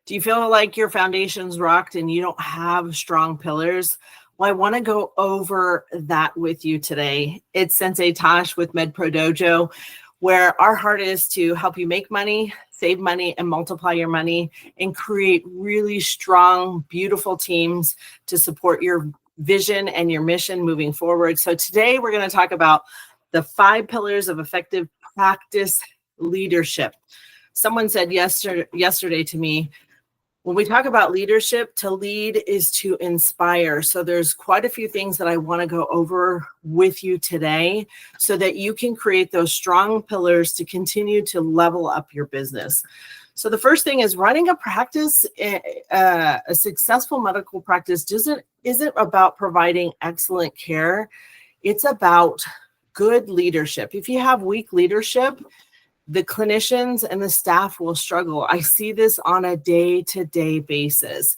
Do you feel like your foundation's rocked and you don't have strong pillars? Well, I want to go over that with you today. It's Sensei Tosh with MedPro Dojo, where our heart is to help you make money, save money, and multiply your money and create really strong, beautiful teams to support your vision and your mission moving forward. So today we're going to talk about the 5 pillars of effective practice leadership. Someone said yesterday to me, when we talk about leadership, to lead is to inspire. So there's quite a few things that I want to go over with you today so that you can create those strong pillars to continue to level up your business. So the first thing is running a practice, a successful medical practice isn't about providing excellent care. It's about good leadership. If you have weak leadership, the clinicians and the staff will struggle. I see this on a day-to-day basis.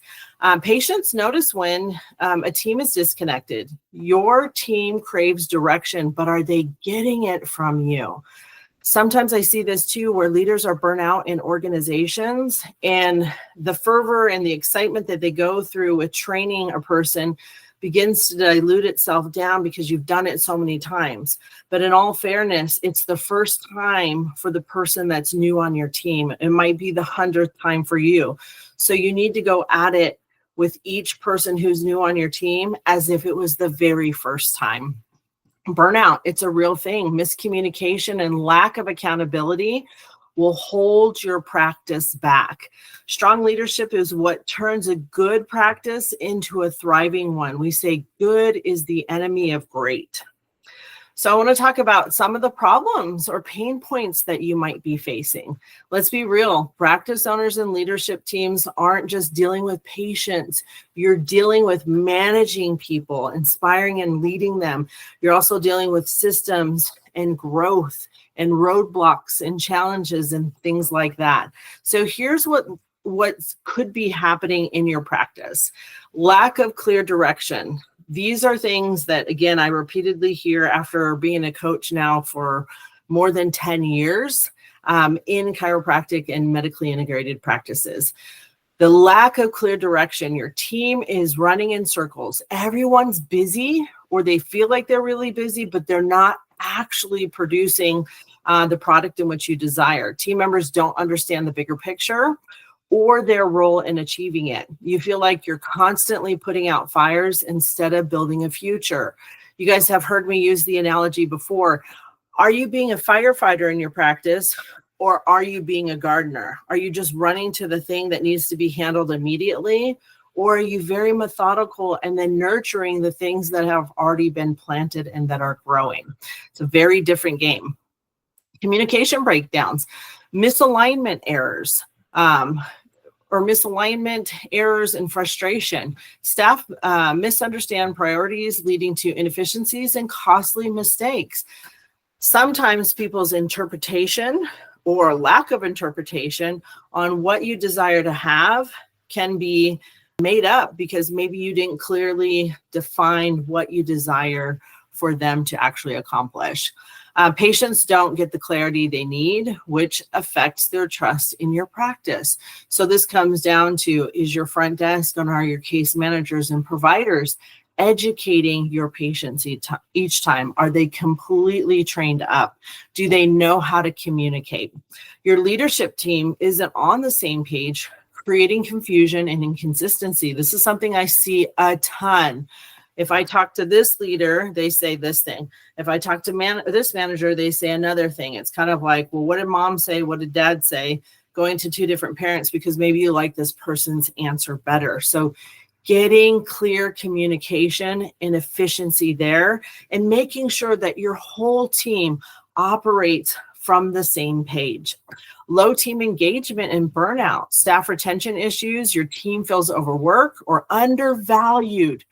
Patients notice when a team is disconnected. Your team craves direction, but are they getting it from you? Sometimes I see this too, where leaders are burnt out in organizations, and the fervor and the excitement that they go through with training a person begins to dilute itself down because you've done it so many times. But in all fairness, it's the first time for the person that's new on your team. It might be the 100th time for you. So you need to go at it with each person who's new on your team as if it was the very first time. Burnout, it's a real thing. Miscommunication and lack of accountability will hold your practice back. Strong leadership is what turns a good practice into a thriving one. We say good is the enemy of great. So I want to talk about some of the problems or pain points that you might be facing. Let's be real. Practice owners and leadership teams aren't just dealing with patients. You're dealing with managing people, inspiring and leading them. You're also dealing with systems and growth and roadblocks and challenges and things like that. So here's what could be happening in your practice. Lack of clear direction. These are things that, again, I repeatedly hear after being a coach now for more than 10 years in chiropractic and medically integrated practices. The lack of clear direction. Your team is running in circles. Everyone's busy, or they feel like they're really busy, but they're not actually producing the product in which you desire. Team members don't understand the bigger picture or their role in achieving it. You feel like you're constantly putting out fires instead of building a future. You guys have heard me use the analogy before. Are you being a firefighter in your practice, or are you being a gardener? Are you just running to the thing that needs to be handled immediately? Or are you very methodical and then nurturing the things that have already been planted and that are growing? It's a very different game. Communication breakdowns, misalignment errors, or misalignment errors and frustration. Staff misunderstand priorities, leading to inefficiencies and costly mistakes. Sometimes people's interpretation or lack of interpretation on what you desire to have can be made up because maybe you didn't clearly define what you desire for them to actually accomplish. Patients don't get the clarity they need, which affects their trust in your practice. So this comes down to, is your front desk and are your case managers and providers educating your patients each time? Are they completely trained up? Do they know how to communicate? Your leadership team isn't on the same page, creating confusion and inconsistency. This is something I see a ton. If I talk to this leader, they say this thing. If I talk to this manager, they say another thing. It's kind of like, well, what did mom say? What did dad say? Going to 2 different parents because maybe you like this person's answer better. So getting clear communication and efficiency there and making sure that your whole team operates from the same page. Low team engagement and burnout, staff retention issues, your team feels overworked or undervalued.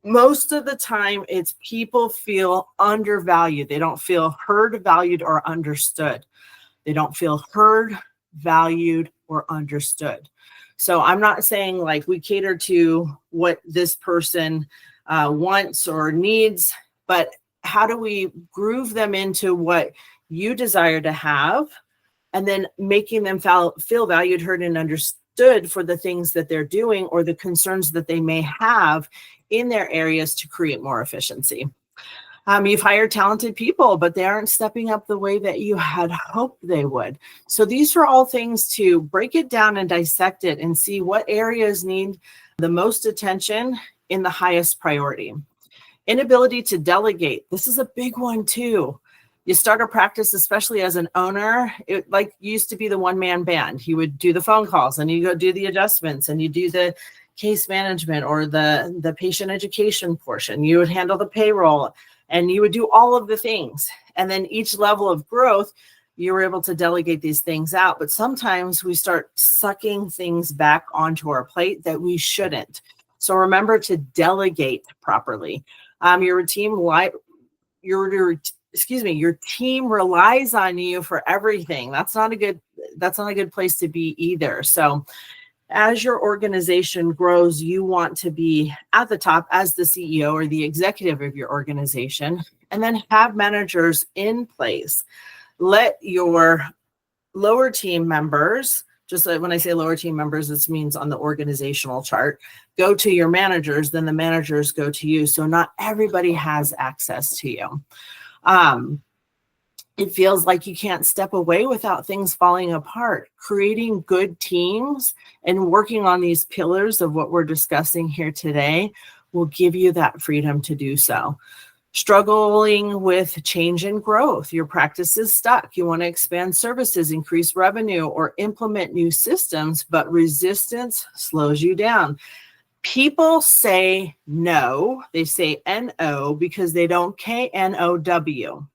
Most of the time, it's people feel undervalued. They don't feel heard, valued, or understood. They don't feel heard, valued, or understood. So I'm not saying like we cater to what this person wants or needs, but how do we groove them into what you desire to have, and then making them feel valued, heard, and stood for the things that they're doing or the concerns that they may have in their areas to create more efficiency. You've hired talented people, but they aren't stepping up the way that you had hoped they would. So these are all things to break it down and dissect it and see what areas need the most attention in the highest priority. Inability to delegate. This is a big one too. You start a practice, especially as an owner, it like used to be the one-man band. You would do the phone calls and you go do the adjustments and you do the case management or the patient education portion. You would handle the payroll and you would do all of the things. And then each level of growth, you were able to delegate these things out. But sometimes we start sucking things back onto our plate that we shouldn't. So remember to delegate properly. Your team relies on you for everything. That's not a good place to be either. So as your organization grows, you want to be at the top as the CEO or the executive of your organization, and then have managers in place. Let your lower team members, just like when I say lower team members, this means on the organizational chart, go to your managers, then the managers go to you. So not everybody has access to you. It feels like you can't step away without things falling apart. Creating good teams and working on these pillars of what we're discussing here today will give you that freedom to do so. Struggling with change and growth. Your practice is stuck. You want to expand services, increase revenue, or implement new systems, but resistance slows you down. People say no. They say N-O because they don't K-N-O-W.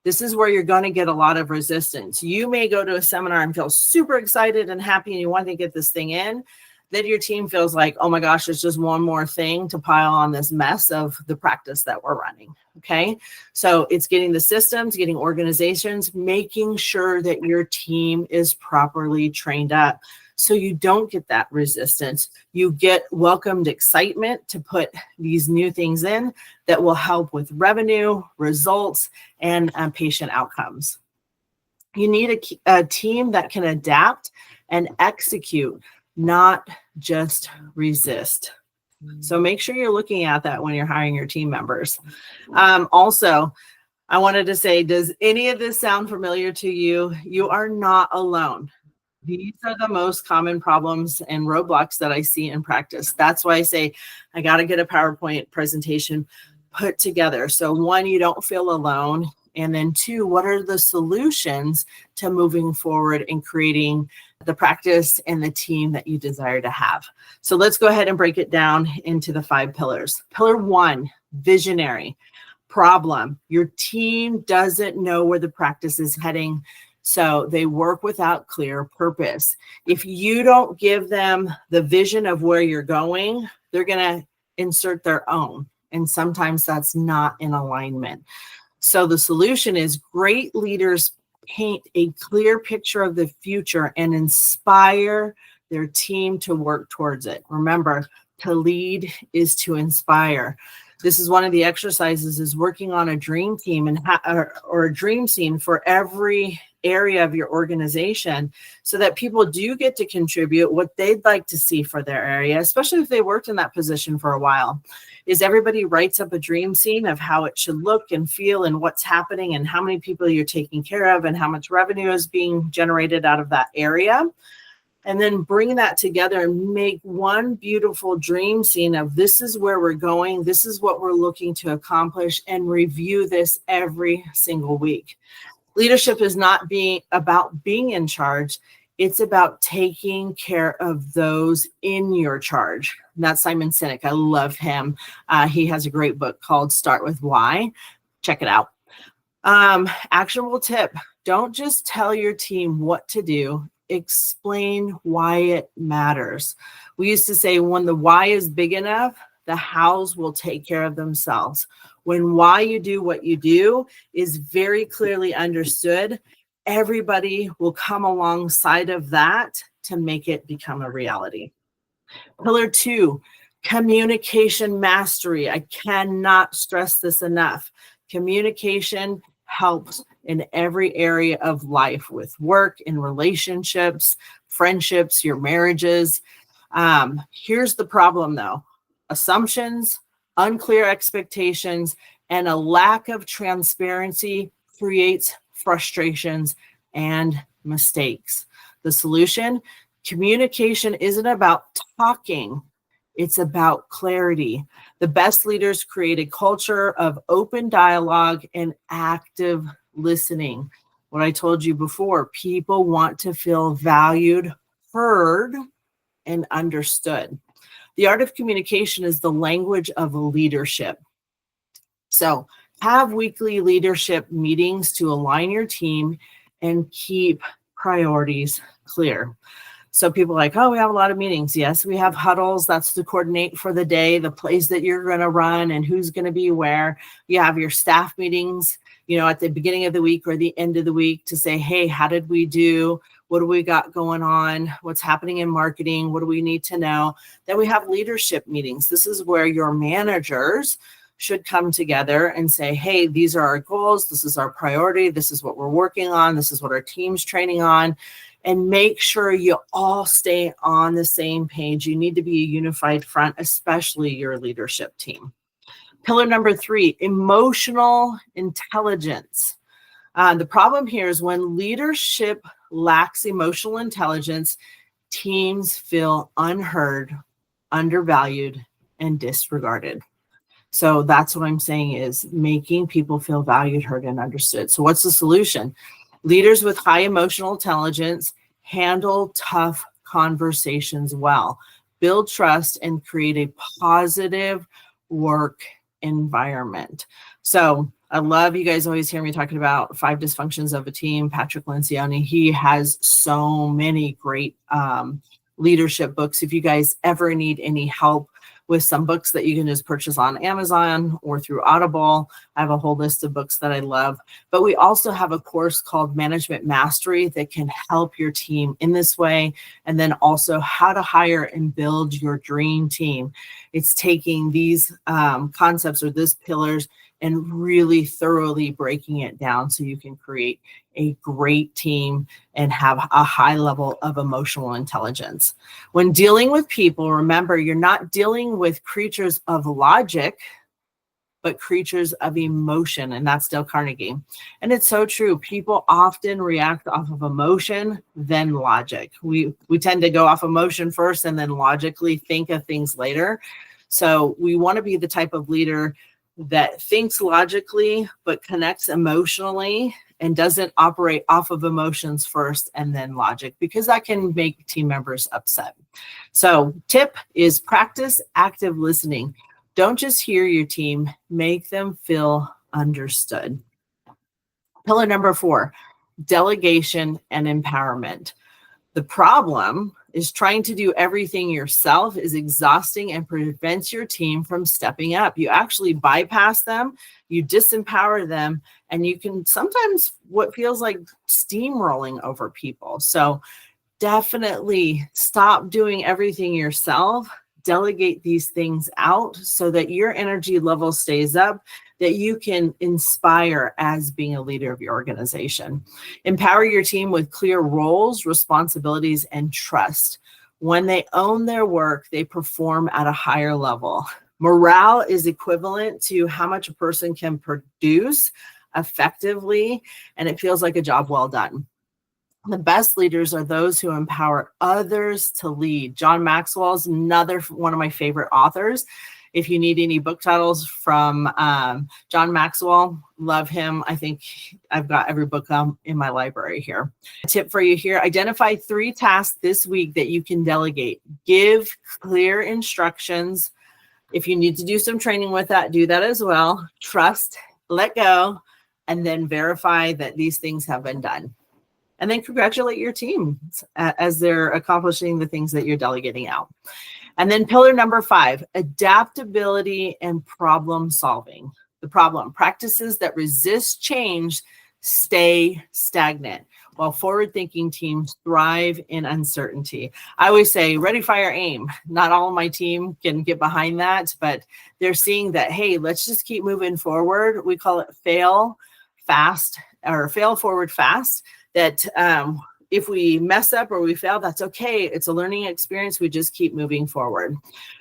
This is where you're going to get a lot of resistance. You may go to a seminar and feel super excited and happy and you want to get this thing in. Then your team feels like, oh my gosh, it's just one more thing to pile on this mess of the practice that we're running. Okay. So it's getting the systems, getting organizations, making sure that your team is properly trained up so you don't get that resistance. You get welcomed excitement to put these new things in that will help with revenue, results, and patient outcomes. You need a team that can adapt and execute, not just resist. So make sure you're looking at that when you're hiring your team members. Also, I wanted to say, does any of this sound familiar to you? You are not alone. These are the most common problems and roadblocks that I see in practice. That's why I say I got to get a PowerPoint presentation put together. So one, you don't feel alone. And then two, what are the solutions to moving forward and creating the practice and the team that you desire to have? So let's go ahead and break it down into the 5 pillars. Pillar 1, visionary. Problem, your team doesn't know where the practice is heading, so they work without clear purpose. If you don't give them the vision of where you're going, they're going to insert their own. And sometimes that's not in alignment. So the solution is great leaders paint a clear picture of the future and inspire their team to work towards it. Remember, to lead is to inspire. This is one of the exercises, is working on a dream team or a dream scene for every area of your organization, so that people do get to contribute what they'd like to see for their area, especially if they worked in that position for a while. Is everybody writes up a dream scene of how it should look and feel and what's happening and how many people you're taking care of and how much revenue is being generated out of that area. And then bring that together and make one beautiful dream scene of this is where we're going, this is what we're looking to accomplish, and review this every single week. Leadership is not about being in charge. It's about taking care of those in your charge. And that's Simon Sinek. I love him. He has a great book called Start With Why. Check it out. Actionable tip. Don't just tell your team what to do. Explain why it matters. We used to say when the why is big enough, the hows will take care of themselves. When why you do what you do is very clearly understood, everybody will come alongside of that to make it become a reality. Pillar 2, communication mastery. I cannot stress this enough. Communication helps in every area of life, with work, in relationships, friendships, your marriages. Here's the problem though: assumptions, unclear expectations, and a lack of transparency creates frustrations and mistakes. The solution: communication isn't about talking, it's about clarity. The best leaders create a culture of open dialogue and active listening. What I told you before, people want to feel valued, heard, and understood. The art of communication is the language of leadership. So have weekly leadership meetings to align your team and keep priorities clear. So people are like, oh, we have a lot of meetings. Yes, we have huddles. That's to coordinate for the day, the place that you're going to run and who's going to be where. You have your staff meetings, at the beginning of the week or the end of the week to say, hey, how did we do? What do we got going on? What's happening in marketing? What do we need to know? Then we have leadership meetings. This is where your managers should come together and say, hey, these are our goals. This is our priority. This is what we're working on. This is what our team's training on. And make sure you all stay on the same page. You need to be a unified front, especially your leadership team. Pillar number 3, emotional intelligence. The problem here is when leadership lacks emotional intelligence, teams feel unheard, undervalued, and disregarded. So that's what I'm saying, is making people feel valued, heard, and understood. So what's the solution? Leaders with high emotional intelligence handle tough conversations well, build trust, and create a positive work environment. So I love, you guys always hear me talking about 5 dysfunctions of a team. Patrick Lencioni, he has so many great leadership books. If you guys ever need any help with some books that you can just purchase on Amazon or through Audible, I have a whole list of books that I love. But we also have a course called Management Mastery that can help your team in this way. And then also how to hire and build your dream team. It's taking these concepts or these pillars and really thoroughly breaking it down so you can create a great team and have a high level of emotional intelligence. When dealing with people, remember, you're not dealing with creatures of logic, but creatures of emotion. And that's Dale Carnegie. And it's so true. People often react off of emotion, then logic. We tend to go off emotion first and then logically think of things later. So we want to be the type of leader that thinks logically, but connects emotionally and doesn't operate off of emotions first and then logic, because that can make team members upset. So tip is practice active listening. Don't just hear your team, make them feel understood. Pillar number 4, delegation and empowerment. The problem is trying to do everything yourself is exhausting and prevents your team from stepping up. You actually bypass them, you disempower them, and you can sometimes what feels like steamrolling over people. So definitely stop doing everything yourself. Delegate these things out so that your energy level stays up, that you can inspire as being a leader of your organization. Empower your team with clear roles, responsibilities, and trust. When they own their work, they perform at a higher level. Morale is equivalent to how much a person can produce effectively, and it feels like a job well done. The best leaders are those who empower others to lead. John Maxwell is another one of my favorite authors. If you need any book titles from John Maxwell, love him. I think I've got every book in my library here. A tip for you here: identify 3 tasks this week that you can delegate. Give clear instructions. If you need to do some training with that, do that as well. Trust, let go, and then verify that these things have been done. And then congratulate your team as they're accomplishing the things that you're delegating out. And then pillar number 5, adaptability and problem solving. The problem: practices that resist change stay stagnant, while forward-thinking teams thrive in uncertainty. I always say, ready, fire, aim. Not all of my team can get behind that, but they're seeing that, hey, let's just keep moving forward. We call it fail, fast or fail forward fast, that if we mess up or we fail, that's okay. It's a learning experience. We just keep moving forward.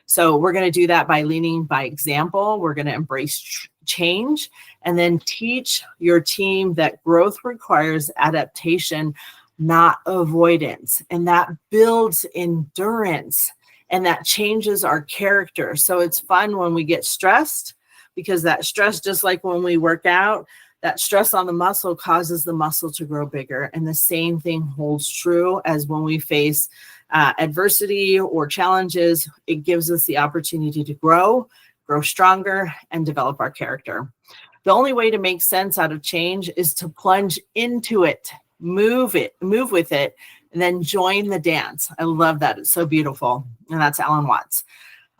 So we're going to do that by leading by example. We're going to embrace change and then teach your team that growth requires adaptation, not avoidance. And that builds endurance and that changes our character. So it's fun when we get stressed, because that stress, just like when we work out, that stress on the muscle causes the muscle to grow bigger. And the same thing holds true as when we face adversity or challenges. It gives us the opportunity to grow stronger, and develop our character. The only way to make sense out of change is to plunge into it, move with it, and then join the dance. I love that. It's so beautiful. And that's Alan Watts.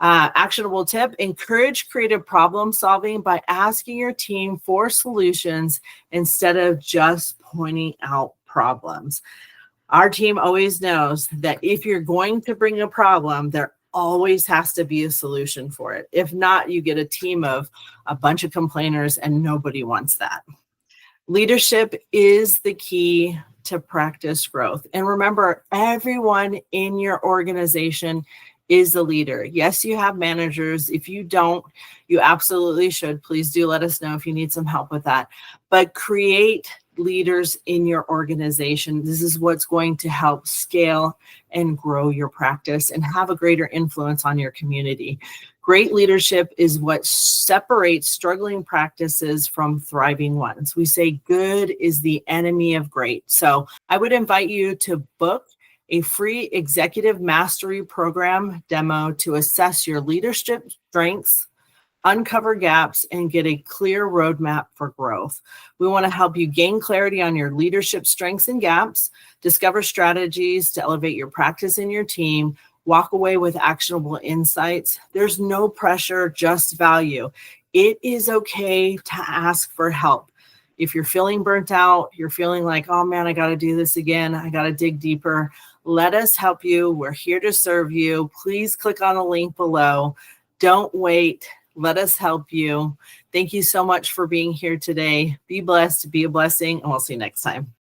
Actionable tip: encourage creative problem solving by asking your team for solutions instead of just pointing out problems. Our team always knows that if you're going to bring a problem, there always has to be a solution for it. If not, you get a team of a bunch of complainers, and nobody wants that. Leadership is the key to practice growth. And remember, everyone in your organization is the leader. Yes, you have managers. If you don't, you absolutely should. Please do let us know if you need some help with that. But create leaders in your organization. This is what's going to help scale and grow your practice and have a greater influence on your community. Great leadership is what separates struggling practices from thriving ones. We say good is the enemy of great. So I would invite you to book a free executive mastery program demo to assess your leadership strengths, uncover gaps, and get a clear roadmap for growth. We want to help you gain clarity on your leadership strengths and gaps, discover strategies to elevate your practice in your team, walk away with actionable insights. There's no pressure, just value. It is okay to ask for help. If you're feeling burnt out, you're feeling like, oh man, I got to do this again, I got to dig deeper, let us help you. We're here to serve you. Please click on the link below. Don't wait. Let us help you. Thank you so much for being here today. Be blessed, be a blessing, and we'll see you next time.